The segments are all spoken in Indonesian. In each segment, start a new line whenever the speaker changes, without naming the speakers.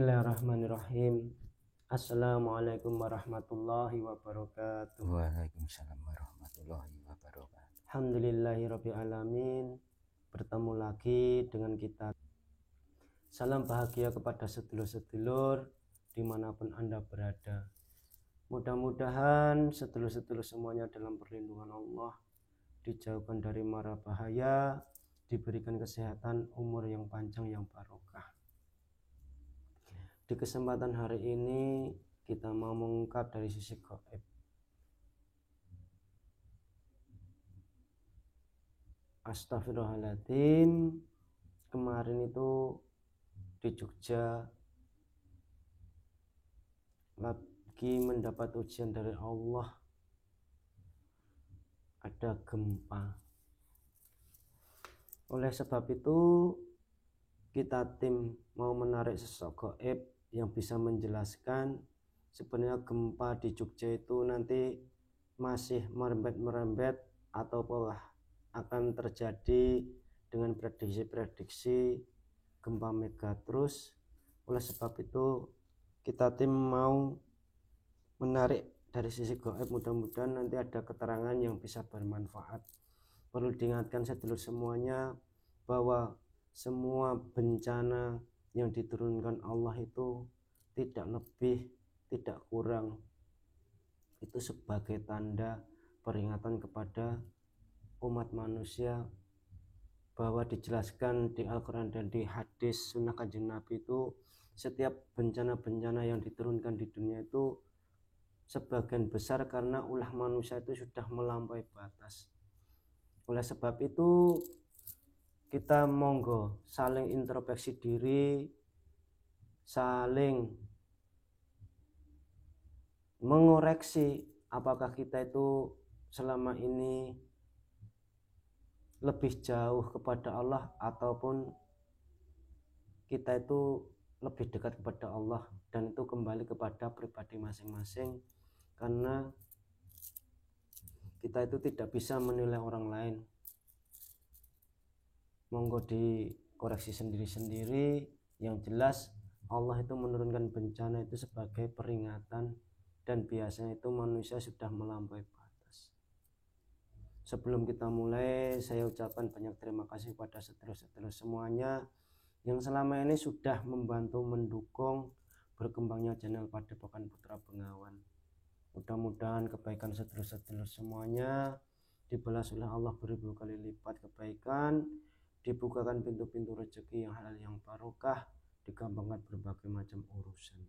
Bismillahirrahmanirrahim. Assalamualaikum warahmatullahi wabarakatuh.
Waalaikumsalam warahmatullahi wabarakatuh.
Alhamdulillahirabbil alamin. Bertemu lagi dengan kita. Salam bahagia kepada sedulur-sedulur dimanapun Anda berada. Mudah-mudahan sedulur-sedulur semuanya dalam perlindungan Allah, dijauhkan dari mara bahaya, diberikan kesehatan, umur yang panjang, yang barokah. Di kesempatan hari ini kita mau mengungkap dari sisi gaib. Astagfirullahaladzim. Kemarin itu di Jogja lagi mendapat ujian dari Allah, ada gempa. Oleh sebab itu kita tim mau menarik sosok gaib yang bisa menjelaskan sebenarnya gempa di Jogja itu nanti masih merembet atau akan terjadi dengan prediksi-prediksi gempa mega terus. Oleh sebab itu kita tim mau menarik dari sisi gaib, mudah-mudahan nanti ada keterangan yang bisa bermanfaat. Perlu diingatkan sedulur semuanya bahwa semua bencana yang diturunkan Allah itu tidak lebih, tidak kurang. Itu sebagai tanda peringatan kepada umat manusia, bahwa dijelaskan di Al-Quran dan di hadis sunnah Kanjeng Nabi itu setiap bencana-bencana yang diturunkan di dunia itu sebagian besar karena ulah manusia itu sudah melampaui batas. Oleh sebab itu kita monggo saling introspeksi diri, saling mengoreksi apakah kita itu selama ini lebih jauh kepada Allah ataupun kita itu lebih dekat kepada Allah, dan itu kembali kepada pribadi masing-masing, karena kita itu tidak bisa menilai orang lain. Monggo dikoreksi sendiri-sendiri. Yang jelas Allah itu menurunkan bencana itu sebagai peringatan, dan biasanya itu manusia sudah melampaui batas. Sebelum kita mulai, saya ucapkan banyak terima kasih kepada sedulur-sedulur semuanya yang selama ini sudah membantu mendukung berkembangnya channel Padepokan Putra Bengawan. Mudah-mudahan kebaikan sedulur-sedulur semuanya dibalas oleh Allah beribu kali lipat kebaikan, dibukakan pintu-pintu rezeki yang halal yang barokah, digampangkan berbagai macam urusan.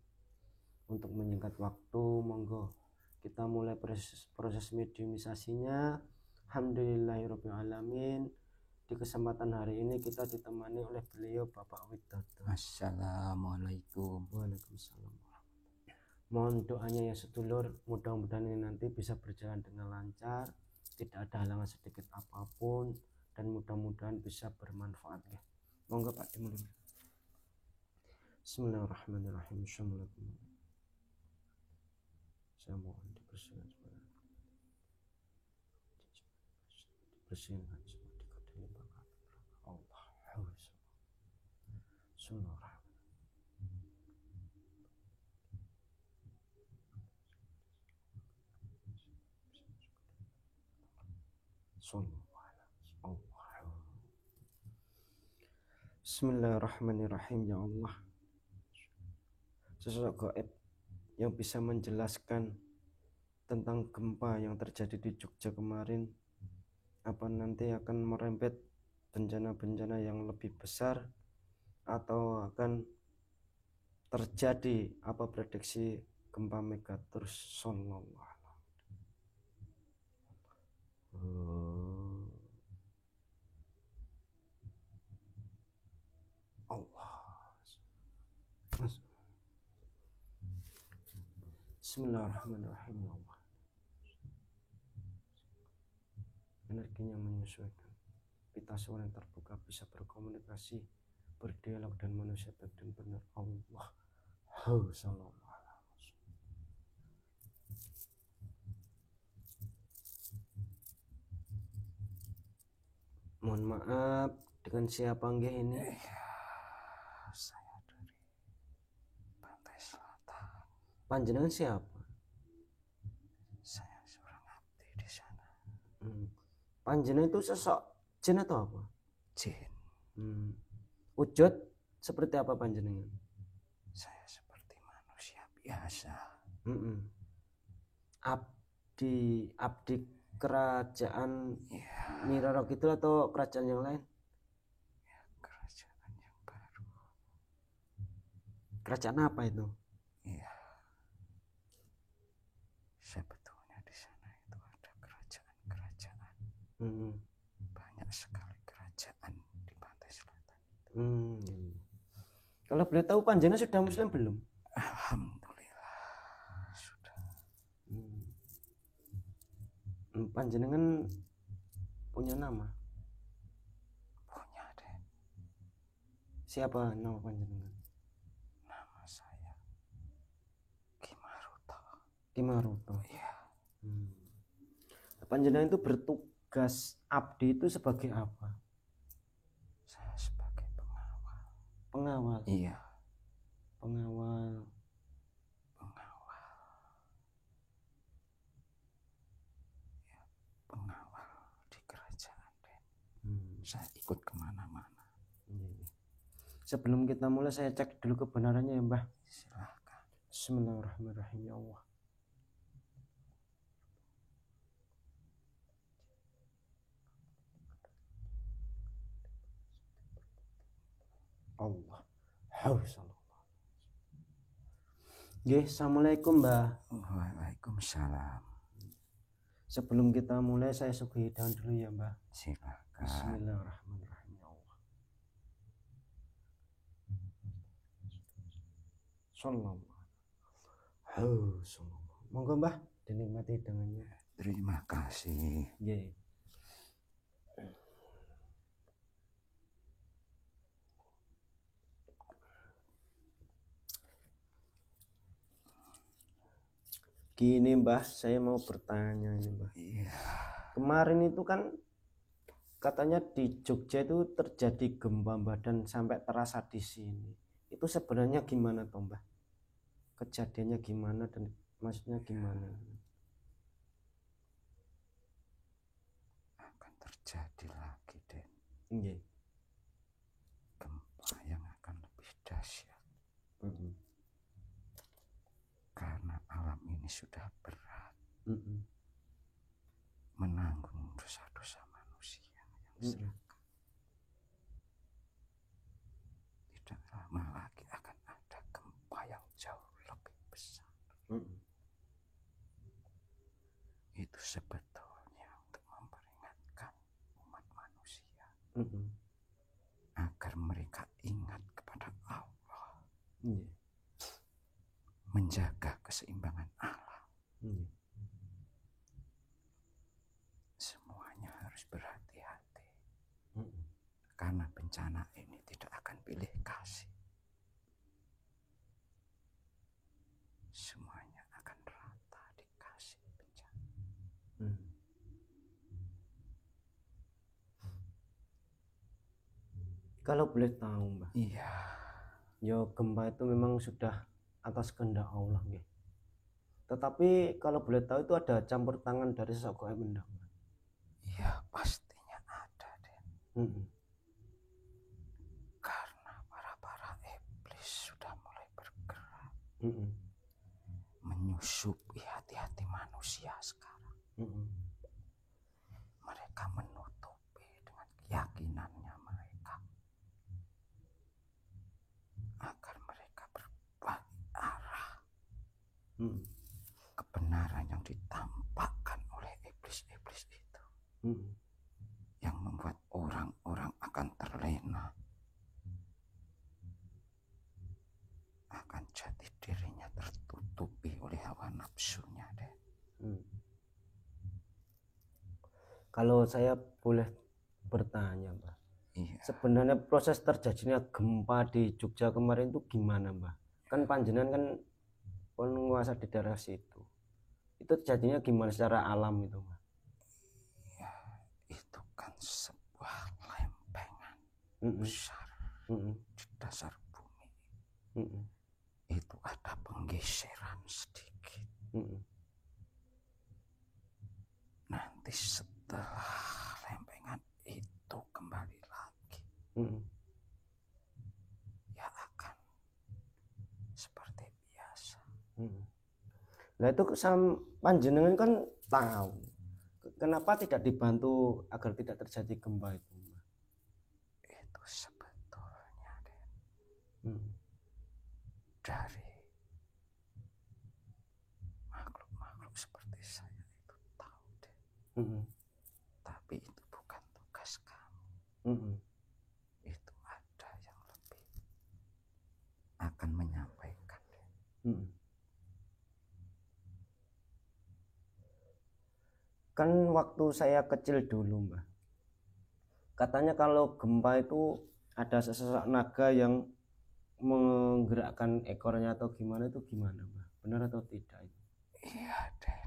Untuk menyingkat waktu, monggo kita mulai proses mediumisasinya. Alhamdulillahirabbil alamin. Di kesempatan hari ini kita ditemani oleh beliau Bapak Widodo.
Assalamualaikum.
Waalaikumsalam. Mohon doanya ya sedulur, mudah-mudahan ini nanti bisa berjalan dengan lancar, tidak ada halangan sedikit apapun, dan mudah-mudahan bisa bermanfaat ya. Monggo Pak dimulai. Bismillahirrahmanirrahim. Saya mohon dibersihkan semua dikatakan Allah. Bismillahirrahmanirrahim. Ya Allah, sosok gaib yang bisa menjelaskan tentang gempa yang terjadi di Jogja kemarin, apa nanti akan merembet bencana-bencana yang lebih besar atau akan terjadi apa prediksi gempa mega terus. Sallallahu Allah. Bismillahirrahmanirrahim. Ya Allah, energinya menyesuaikan, pita suara yang terbuka, bisa berkomunikasi, berdialog dan manusia baik dan benar. Allah. Sallallahu. Mohon maaf, dengan siapa nggih ini?
Saya dari
Panjenengan siapa?
Saya seorang abdi di sana.
Panjenengan itu sosok jin atau apa?
Jin.
Wujud seperti apa panjenengan?
Saya seperti manusia biasa.
Abdi kerajaan
Ya,
Nyi Roro Kidul atau kerajaan yang lain?
ya, kerajaan yang baru.
Kerajaan apa itu?
Iya. Sebetulnya di sana itu ada kerajaan-kerajaan. Banyak sekali kerajaan di pantai selatan.
Kalau boleh tahu panjenengan sudah muslim belum?
Alhamdulillah sudah.
Panjenengan punya nama?
Punya deh.
Siapa nama panjenengan?
Nama saya Kimaruto.
Kimaruto.
Iya.
Panjenengan itu bertugas abdi itu sebagai apa?
Saya sebagai pengawal.
Pengawal.
Iya.
Pengawal.
Ya, pengawal di kerajaan Den. Saya ikut kemana-mana.
Sebelum kita mulai saya cek dulu kebenarannya ya Mbah.
Silahkan.
Bismillahirrahmanirrahim ya Allah. Allah. Assalamualaikum Mbah.
Waalaikumsalam.
Sebelum kita mulai saya suguhi hidangan dulu ya Mbah.
Silahkan.
Bismillahirrahmanirrahim ya Allah. Sallallahu. Monggo Mbah dinikmati hidangannya.
Terima kasih.
Nggih. Gini Mbah, saya mau bertanya ini Mbah.
Iya.
Kemarin itu kan katanya di Jogja itu terjadi gempa Mbah dan sampai terasa di sini. Itu sebenarnya gimana toh Mbah? Kejadiannya gimana dan maksudnya gimana?
Akan terjadi lagi Den.
Nggih.
Gempa yang akan lebih dahsyat. Karena alam ini sudah berat menanggung dosa-dosa manusia yang serakah. Tidak lama lagi akan ada gempa yang jauh lebih besar. Itu sebetulnya untuk memperingatkan umat manusia agar mereka ingat kepada Allah, menjaga keseimbangan alam. Semuanya harus berhati-hati karena bencana ini tidak akan pilih kasih. Semuanya akan rata dikasih bencana.
Kalau boleh tahu Mbah.
Iya.
Ya gempa itu memang sudah atas kehendak Allah nggih. Tetapi kalau boleh tahu itu ada campur tangan dari sosok gaib enggak?
Iya, pastinya ada Den. Karena para iblis sudah mulai bergerak menyusupi hati-hati manusia sekarang. Mereka menutupi dengan keyakinannya mereka agar mereka berbalik arah kebenaran yang ditampakkan oleh iblis-iblis itu, yang membuat orang-orang akan terlena, akan jati dirinya tertutupi oleh hawa nafsunya Den.
Kalau saya boleh bertanya Mbah,
Iya.
sebenarnya proses terjadinya gempa di Jogja kemarin itu gimana Mbah? Kan panjenengan kan penguasa di daerah situ. Itu terjadinya gimana secara alam itu Mbah?
Ya, itu kan sebuah lempengan besar di dasar bumi. itu ada penggeseran sedikit. Nanti setelah lempengan itu kembali lagi, ya akan seperti biasa.
Nah itu panjenengan kan tahu, kenapa tidak dibantu agar tidak terjadi gempa itu?
Itu sebetulnya dari makhluk-makhluk seperti saya itu tahu deh. Tapi itu bukan tugas kamu. Itu ada yang lebih akan menyampaikan.
Kan waktu saya kecil dulu, Mbah, katanya kalau gempa itu ada sesosok naga yang menggerakkan ekornya atau gimana, itu gimana, Mbah? Benar atau tidak itu?
Iya, Den.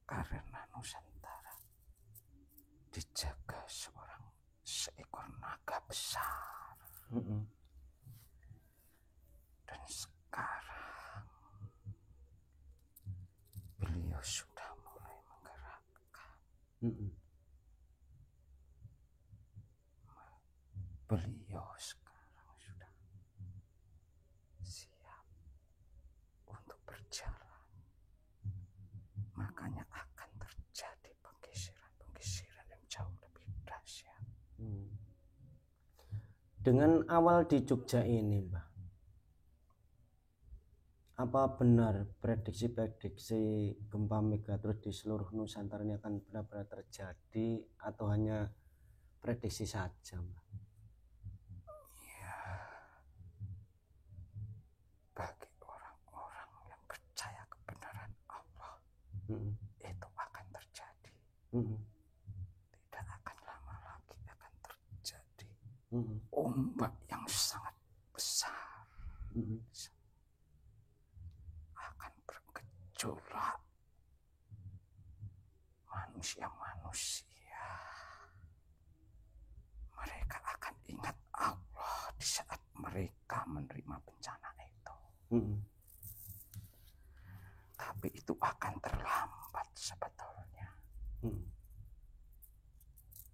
Karena Nusantara dijaga seekor naga besar. Dan sekarang beliau sudah mulai menggerakkan. Beliau sekarang sudah siap untuk berjalan. Makanya akan terjadi penggeseran yang jauh lebih dahsyat.
Dengan awal di Jogja ini, Mbah, apa benar prediksi-prediksi gempa megatrus di seluruh Nusantara ini akan benar-benar terjadi atau hanya prediksi saja, Mbah?
Ya, bagi orang-orang yang percaya kebenaran Allah, itu akan terjadi. Tidak akan lama lagi akan terjadi ombak yang sangat besar. Akan bergejolak manusia-manusia. Mereka akan ingat Allah di saat mereka menerima bencana itu. Tapi itu akan terlambat sebetulnya.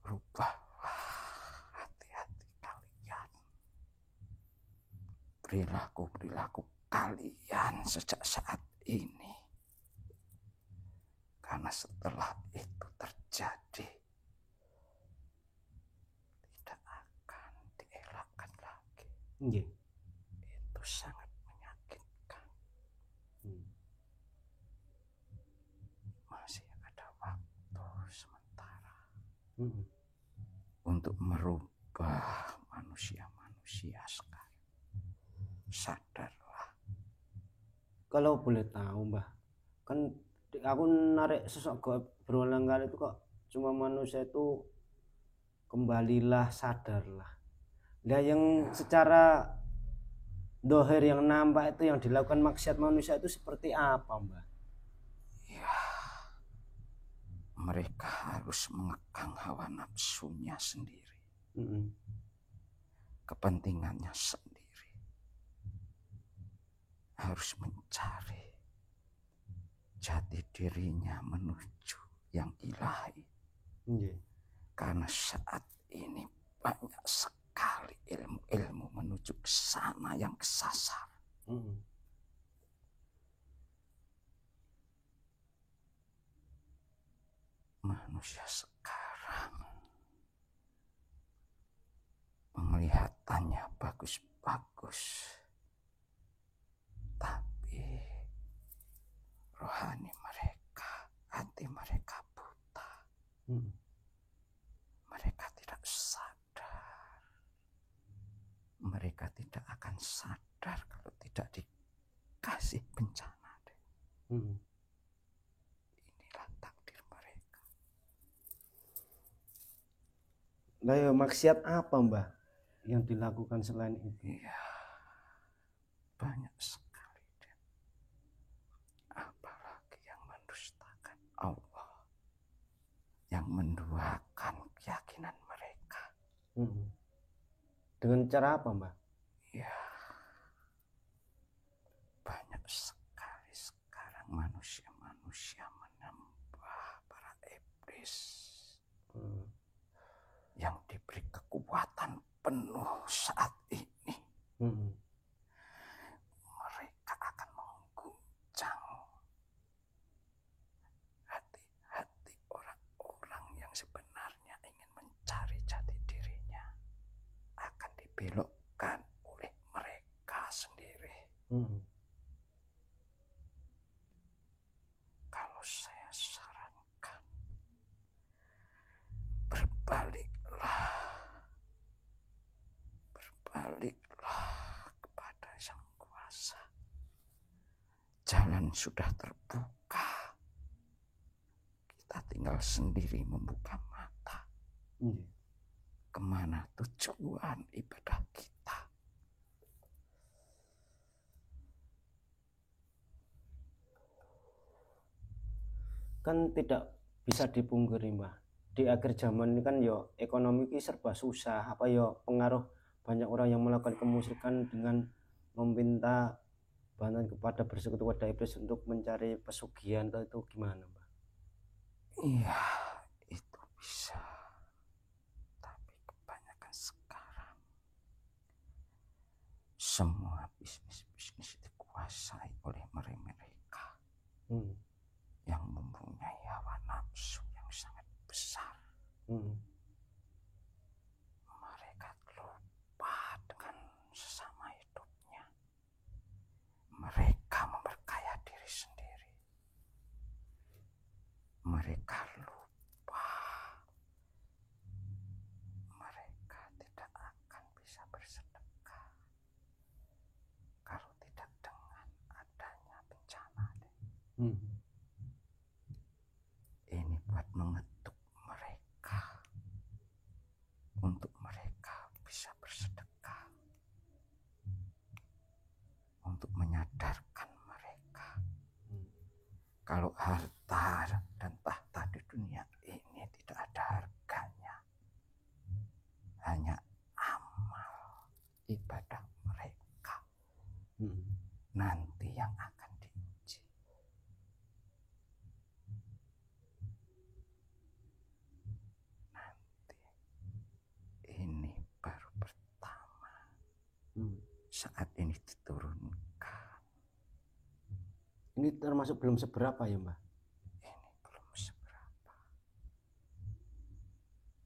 Rubahlah hati-hati kalian. Perilaku kalian sejak saat ini. Karena setelah itu terjadi, tidak akan dielakkan lagi. Itu sangat menyakitkan. Masih ada waktu sementara untuk merubah manusia-manusia sekarang. Sadarlah.
Kalau boleh tahu, Mbah, kan aku narik sosok berulang kali itu kok cuma manusia itu kembalilah, sadarlah. Nah yang secara dohir yang nampak itu yang dilakukan maksiat manusia itu seperti apa, Mbah?
Ya, mereka harus mengekang hawa nafsunya sendiri, kepentingannya sendiri, harus mencari jati dirinya menuju yang ilahi. Karena saat ini banyak sekali ilmu-ilmu menuju ke sana yang kesasar. Manusia sekarang penglihatannya bagus-bagus, tapi rohani mereka, hati mereka buta. Mereka tidak sadar. Mereka tidak akan sadar kalau tidak dikasih bencana. Inilah takdir mereka.
Nah ya, maksiat apa, Mbah, yang dilakukan selain itu?
Ya, banyak sekali. Apalagi yang mendustakan Allah, yang menduakan keyakinan mereka.
Dengan cara apa, Mbah?
Ya, sekali sekarang manusia-manusia menambah para iblis yang diberi kekuatan penuh saat ini. Mereka akan mengguncang hati-hati orang-orang yang sebenarnya ingin mencari jati dirinya. Akan dibelokkan oleh mereka sendiri. Kalau saya sarankan, berbaliklah kepada Sang Kuasa. Jalan sudah terbuka. Kita tinggal sendiri membuka mata. Kemana tujuan ibadah kita?
Kan tidak bisa dipungkiri, Mbah. Di akhir zaman ini kan yo ekonomi ini serba susah. Apa yo pengaruh banyak orang yang melakukan kemusyrikan dengan meminta bantuan kepada bersekutu kepada iblis untuk mencari pesugihan, itu gimana, Mbah?
Iya, itu bisa. Tapi kebanyakan sekarang semua bisnis-bisnis dikuasai oleh mereka yang mempunyai hawa nafsu yang sangat besar. Mereka lupa dengan sesama hidupnya. Mereka memperkaya diri sendiri. Mereka lupa mereka tidak akan bisa bersedekah kalau tidak dengan adanya bencana. Ini buat mengetuk mereka untuk mereka bisa bersedekah, untuk menyadarkan mereka kalau harta dan tahta di dunia ini tidak ada harganya. Hanya amal ibadah mereka nanti yang akan diuji. Nanti ini baru pertama saat ini diturunkan.
Ini termasuk belum seberapa ya, Mbah?
Ini belum seberapa.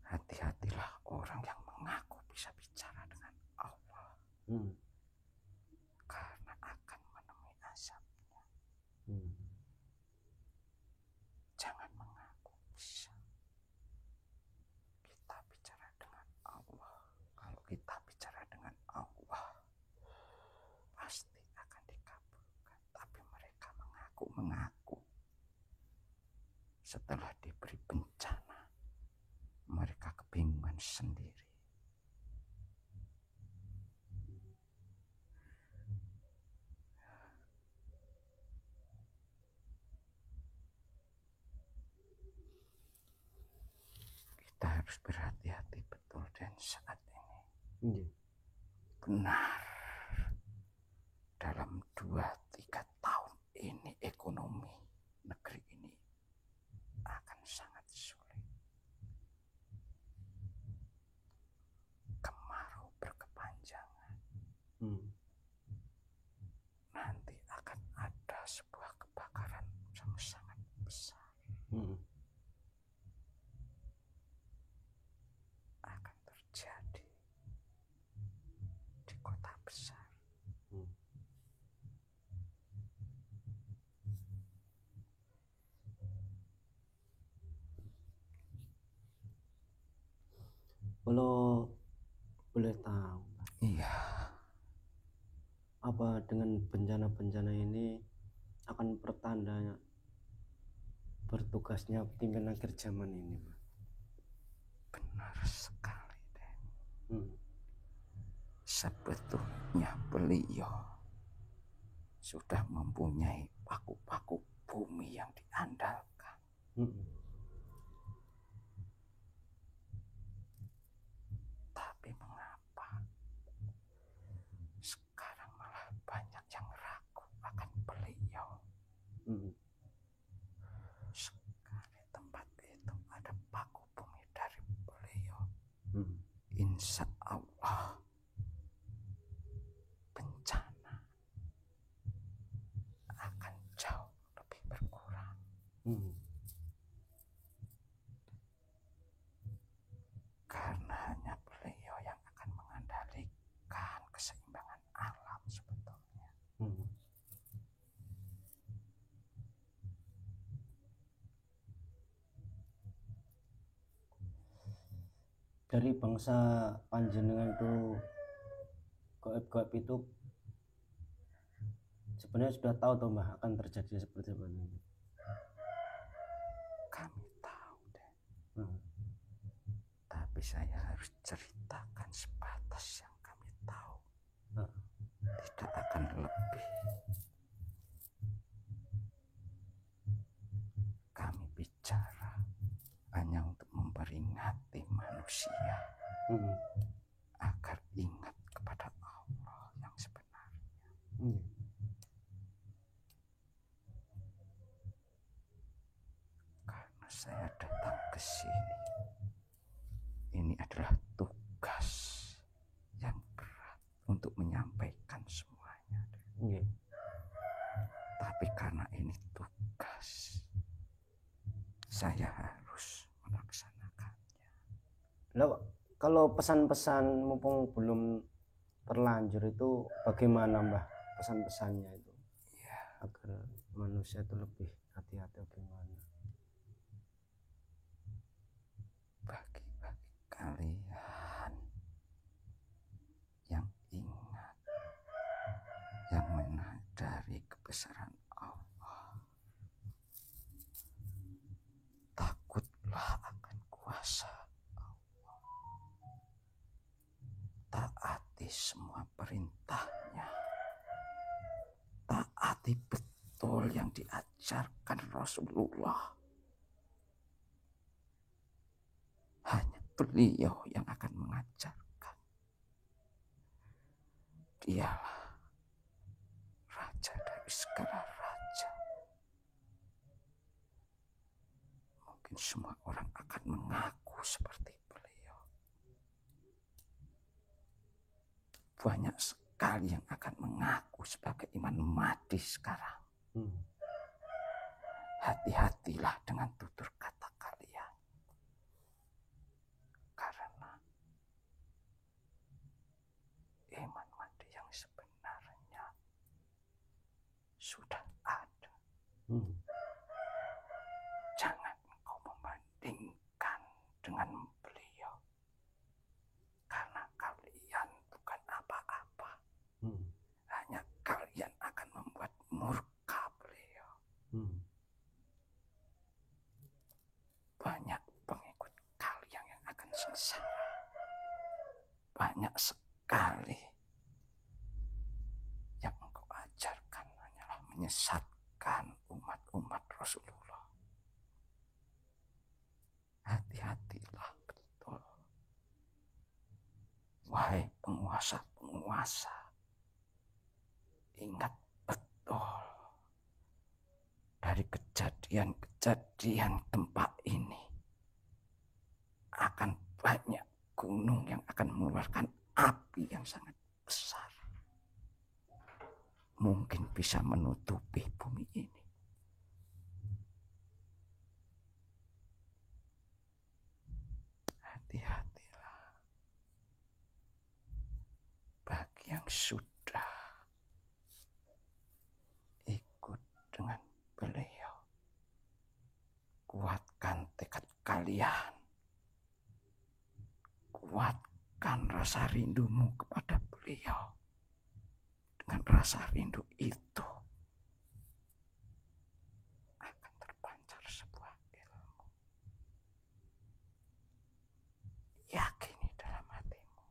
Hati-hatilah orang yang mengaku bisa bicara dengan Allah. Karena akan menemui azabnya. Jangan mengaku bisa. Kita bicara dengan Allah. Kalau kita bicara dengan Allah, pasti akan dikabulkan. Tapi mereka mengaku. Setelah diberi bencana, mereka kebingungan sendiri. Kita harus berhati-hati betul dan saat ini. Benar, dalam 2-3 tahun ini ekonomi negeri ini akan sangat sulit. Kemarau berkepanjangan. Nanti akan ada sebuah kebakaran yang sangat besar. Akan terjadi di kota besar.
Kalau boleh tahu,
Iya.
apa dengan bencana-bencana ini akan pertanda bertugasnya pimpinan akhir zaman ini, Pak?
Benar sekali, Den. Sebetulnya beliau sudah mempunyai paku-paku bumi yang diandalkan. Tapi mengapa sekarang malah banyak yang ragu akan beliau?
Hmm.
Karena hanya beliau yang akan mengendalikan keseimbangan alam sebetulnya.
Hmm. Dari bangsa panjenengan itu goib-goib itu sebenarnya sudah tahu toh Mbah akan terjadi seperti apa ini.
Kami tahu deh.
Hmm.
Tapi saya harus ceritakan sebatas yang kami tahu.
Hmm.
Tidak akan lebih. Kami bicara hanya untuk memperingati manusia agar ingat kepada Allah yang sebenarnya. Karena saya datang ke sini, ini adalah tugas yang berat untuk menyampaikan semuanya. Tapi karena ini tugas, saya harus melaksanakannya.
Lalu kalau pesan-pesan mumpung belum terlanjur itu bagaimana Mbah pesan-pesannya itu
Ya,
agar manusia itu lebih hati-hati bagaimana?
bagi kalian yang ingat, yang menyadari kebesaran Allah, takutlah akan kuasa Allah, taati semua perintahnya, taati betul yang diajarkan Rasulullah. Hanya beliau yang akan mengajarkan. Dialah raja dari segala raja. Mungkin semua orang akan mengaku seperti beliau. Banyak sekali yang akan mengaku sebagai Imam Mahdi sekarang. Hati-hatilah dengan tutur kata kalian. Karena Imam Mahdi yang sebenarnya sudah ada. Jangan engkau membandingkan dengan beliau. Karena kalian bukan apa-apa. Hanya kalian akan membuat murka beliau. Banyak pengikut kalian yang akan sengsara. Banyak sekali yang engkau ajarkan hanyalah menyesatkan umat-umat Rasulullah. Hati-hatilah betul. Wahai penguasa-penguasa, ingat betul dari kejadian-kejadian gempa ini akan banyak gunung yang akan mengeluarkan api yang sangat besar. Mungkin bisa menutupi bumi ini. Hati-hatilah. Bagi yang sudah ikut dengan beliau, kuatkan tekad kalian. Kuatkan rasa rindumu kepada beliau. Dengan rasa rindu itu akan terpancar sebuah ilmu. Yakini dalam hatimu.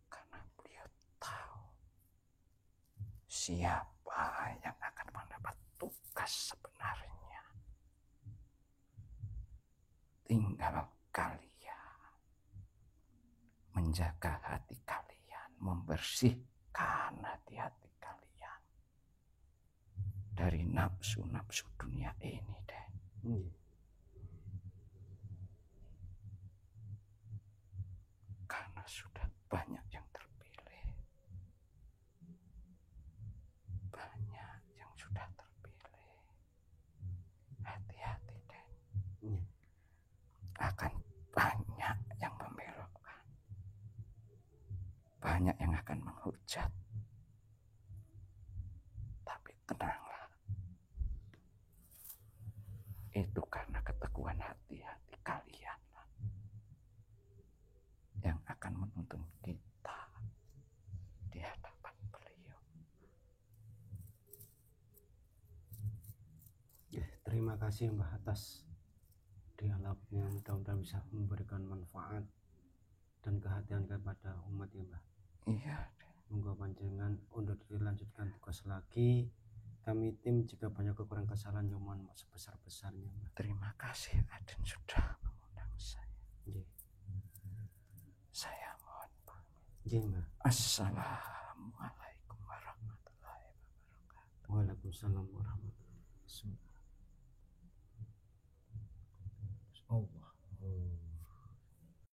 Karena beliau tahu siapa yang akan mendapat tugas sebenarnya. Tinggal kalian menjaga hati kalian, membersihkan hati-hati kalian dari nafsu-nafsu dunia ini deh. Karena sudah banyak yang terpilih. Banyak yang sudah terpilih. banyak yang akan menghujat. Tapi tenanglah. Itu karena keteguhan hati-hati kalian yang akan menuntun kita di hadapan beliau.
Terima kasih Mbah atas dialognya, mudah-mudahan bisa memberikan manfaat dan kehatian kepada umat ya Mbah.
Iya.
Monggo panjenengan untuk dilanjutkan tugas lagi. Kami tim jika banyak kekurangan kesalahan yang mohon maaf sebesar-besarnya Mbah.
Terima kasih Aden sudah mengundang saya.
Nggih.
Saya mohon pamit.
Nggih Mbah.
Assalamualaikum warahmatullahi wabarakatuh.
Waalaikumsalam warahmatullahi wabarakatuh.